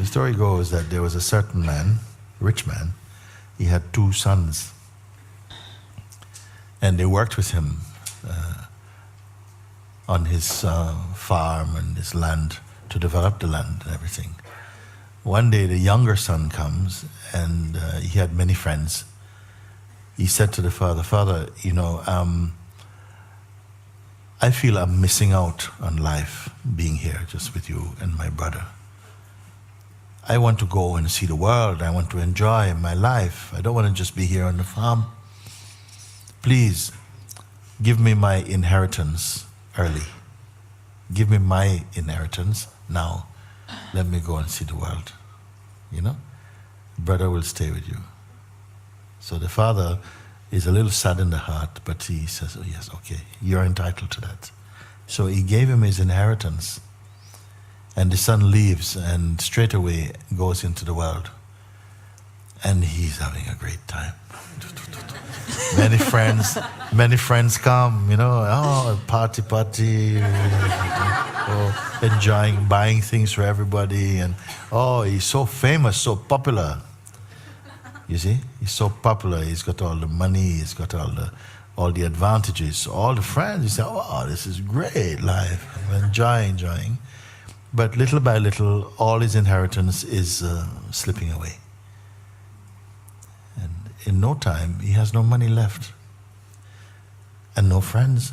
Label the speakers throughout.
Speaker 1: story goes that there was a certain man, rich man, he had 2 sons. And they worked with him on his farm and his land to develop the land and everything. One day the younger son comes and he had many friends. He said to the father, "Father, I feel I'm missing out on life being here just with you and my brother. I want to go and see the world. I want to enjoy my life. I don't want to just be here on the farm. Please, give me my inheritance early. Give me my inheritance now. Let me go and see the world. Brother will stay with you." So the father is a little sad in the heart, but he says, "Oh yes, okay, you're entitled to that." So he gave him his inheritance. And the son leaves and straight away goes into the world. And he's having a great time. Many friends come, party, enjoying, buying things for everybody. And he's so famous, so popular. You see, he's so popular. He's got all the money. He's got all the advantages. All the friends, you say, "Oh, this is great life. I'm enjoying." But little by little, all his inheritance is slipping away. And in no time, he has no money left. And no friends.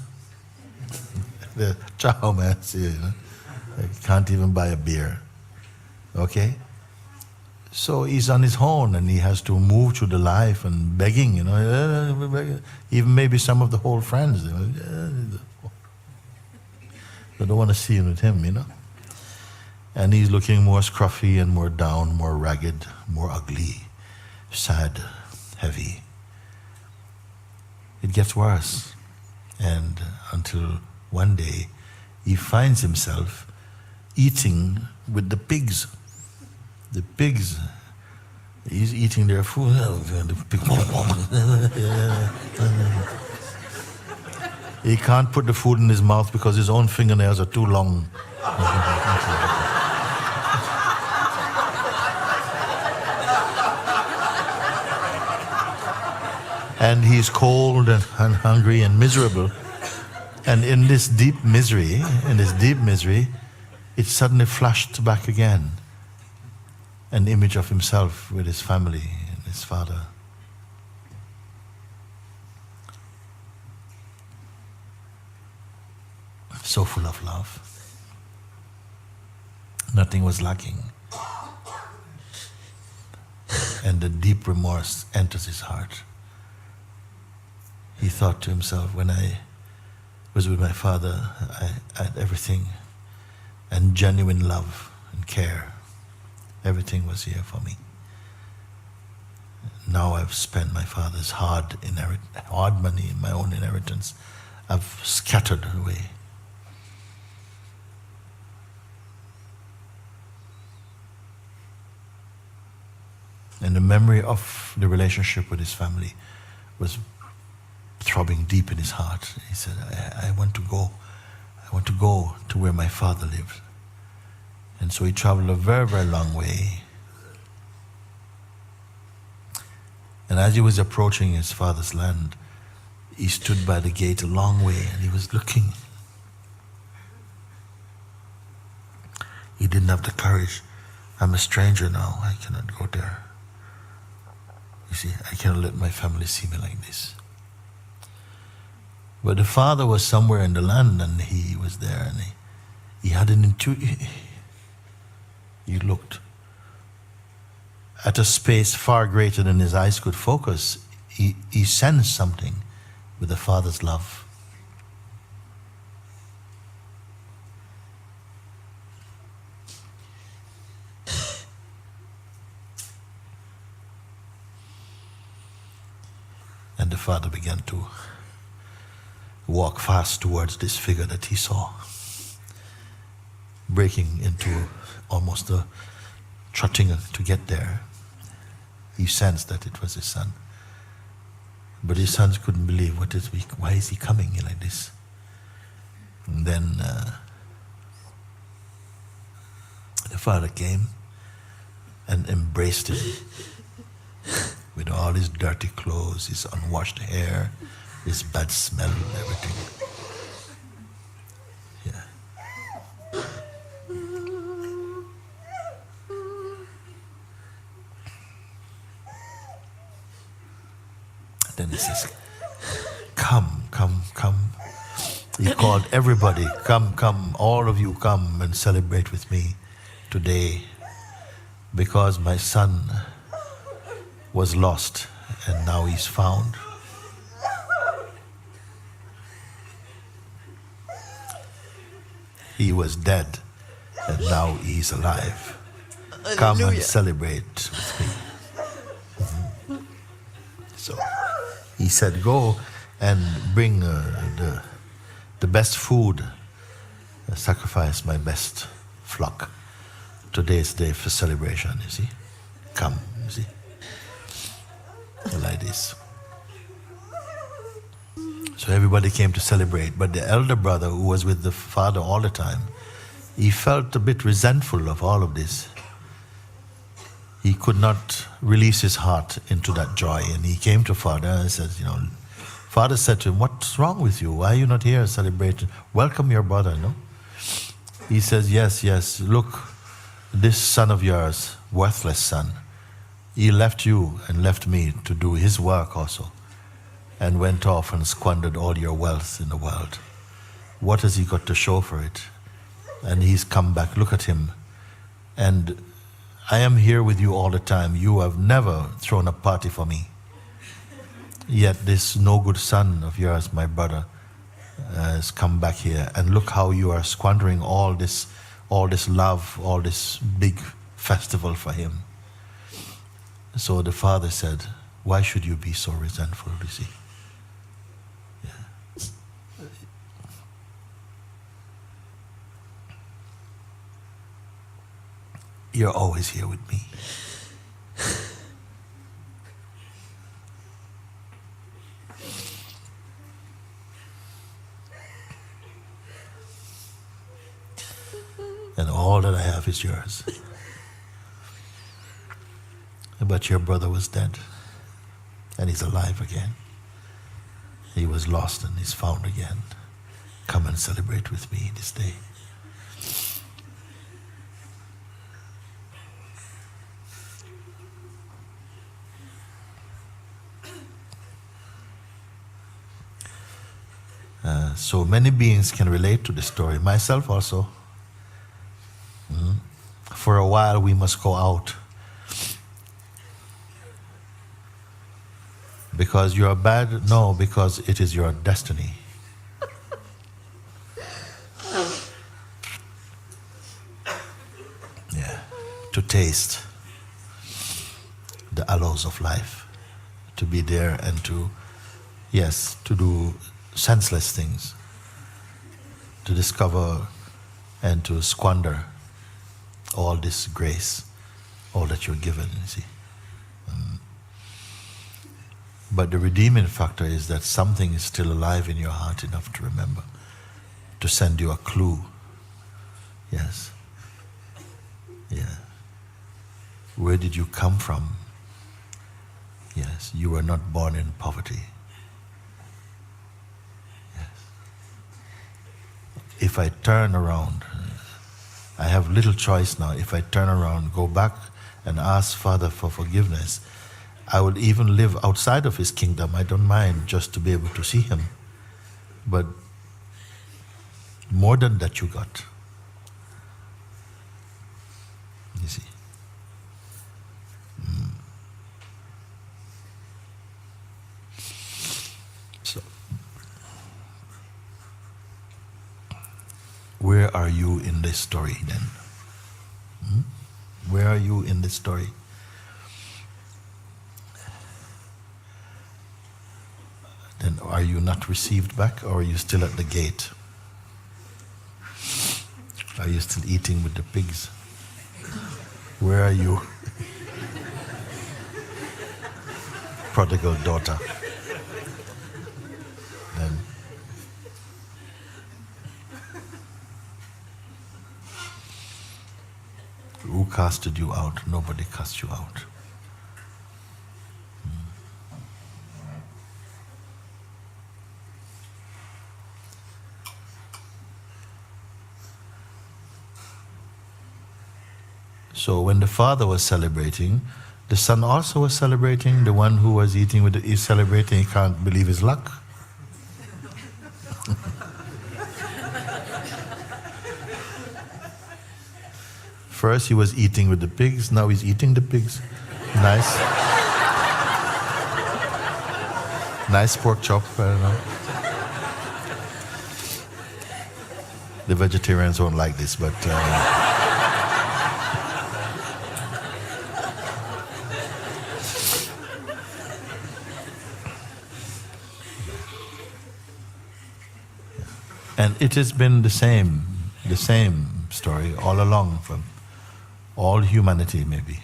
Speaker 1: Ciao, man. See, can't even buy a beer. Okay? So he's on his own and he has to move through the life and begging, even maybe some of the whole friends. They don't want to see him with him, And he's looking more scruffy and more down, more ragged, more ugly, sad, heavy. It gets worse. And until one day, he finds himself eating with the pigs. The pigs, he's eating their food. He can't put the food in his mouth because his own fingernails are too long. And he's cold and hungry and miserable. And in this deep misery, it suddenly flashed back again. An image of himself with his family and his father. So full of love. Nothing was lacking. And the deep remorse enters his heart. He thought to himself, when I was with my father, I had everything, and genuine love and care. Everything was here for me. Now I've spent my father's hard money, my own inheritance. I've scattered away. And the memory of the relationship with his family was throbbing deep in his heart. He said, I want to go to where my father lived. And so he traveled a very, very long way. And as he was approaching his father's land, he stood by the gate a long way and he was looking. He didn't have the courage. I'm a stranger now, I cannot go there. You see, I cannot let my family see me like this. But the father was somewhere in the land and he was there and he had an intuition. He looked at a space far greater than his eyes could focus. He sensed something with the father's love. And the father began to walk fast towards this figure that he saw, breaking into almost a trotting to get there. He sensed that it was his son. But his sons couldn't believe, why is he coming like this? And then the father came and embraced him with all his dirty clothes, his unwashed hair, his bad smell, everything. Yeah. Then he says, come, come, come. He called everybody, come, come, all of you come and celebrate with me today, because my son was lost and now he's found. He was dead and now he's alive. Come and celebrate with me. So he said, go and bring the best food, sacrifice my best flock. Today's day for celebration, you see. Come, you see. Like this. So everybody came to celebrate, but the elder brother, who was with the father all the time, he felt a bit resentful of all of this. He could not release his heart into that joy, and he came to father and said, father said to him, what's wrong with you? Why are you not here celebrating? Welcome your brother, no? He says, yes, look, this son of yours, worthless son, he left you and left me to do his work also, and went off and squandered all your wealth in the world. What has he got to show for it? And he's come back, look at him. And I am here with you all the time. You have never thrown a party for me. Yet this no good son of yours, my brother, has come back here, and look how you are squandering all this love, all this big festival for him. So the father said, why should you be so resentful, you see? Yeah. You're always here with me. And all that I have is yours. But your brother was dead, and he's alive again. He was lost and he's found again. Come and celebrate with me this day. So many beings can relate to this story, myself also. For a while we must go out. Because you are bad? No, because it is your destiny. Yeah, to taste the aloes of life, to be there and to do senseless things, to discover and to squander all this grace, all that you're given, you see. But the redeeming factor is that something is still alive in your heart enough to remember, to send you a clue. Yes. Yeah. Where did you come from? Yes, you were not born in poverty. Yes. If I turn around, I have little choice now. If I turn around, go back and ask Father for forgiveness, I will even live outside of his kingdom. I don't mind, just to be able to see him. But more than that you got. You see. So, where are you in this story then? Where are you in this story? Then are you not received back, or are you still at the gate? Are you still eating with the pigs? Where are you? Prodigal daughter. Then Who casted you out? Nobody cast you out. So when the father was celebrating, the son also was celebrating. The one who was eating with is celebrating. He can't believe his luck. First he was eating with the pigs. Now he's eating the pigs. Nice. Nice pork chop. I don't know. The vegetarians won't like this, but. And it has been the same story all along from all humanity maybe.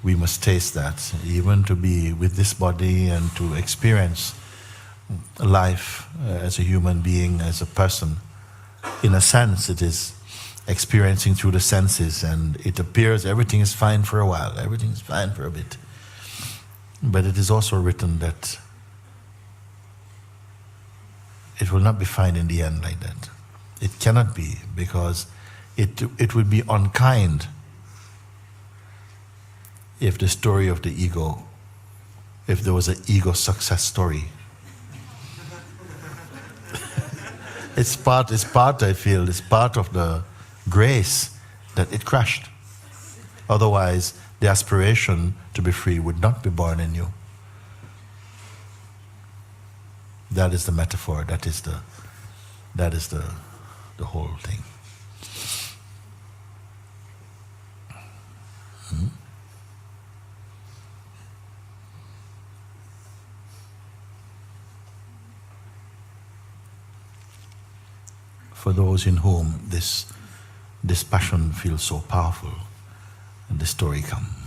Speaker 1: We must taste that, even to be with this body and to experience life as a human being, as a person. In a sense, it is experiencing through the senses, and it appears everything is fine for a while, everything is fine for a bit. But it is also written that it will not be fine in the end like that. It cannot be, because it would be unkind if the story of the ego, if there was an ego success story. It's part, I feel, it's part of the grace that it crashed. Otherwise, the aspiration to be free would not be born in you. That is the metaphor, that is the whole thing. For those in whom this passion feels so powerful, and the story comes.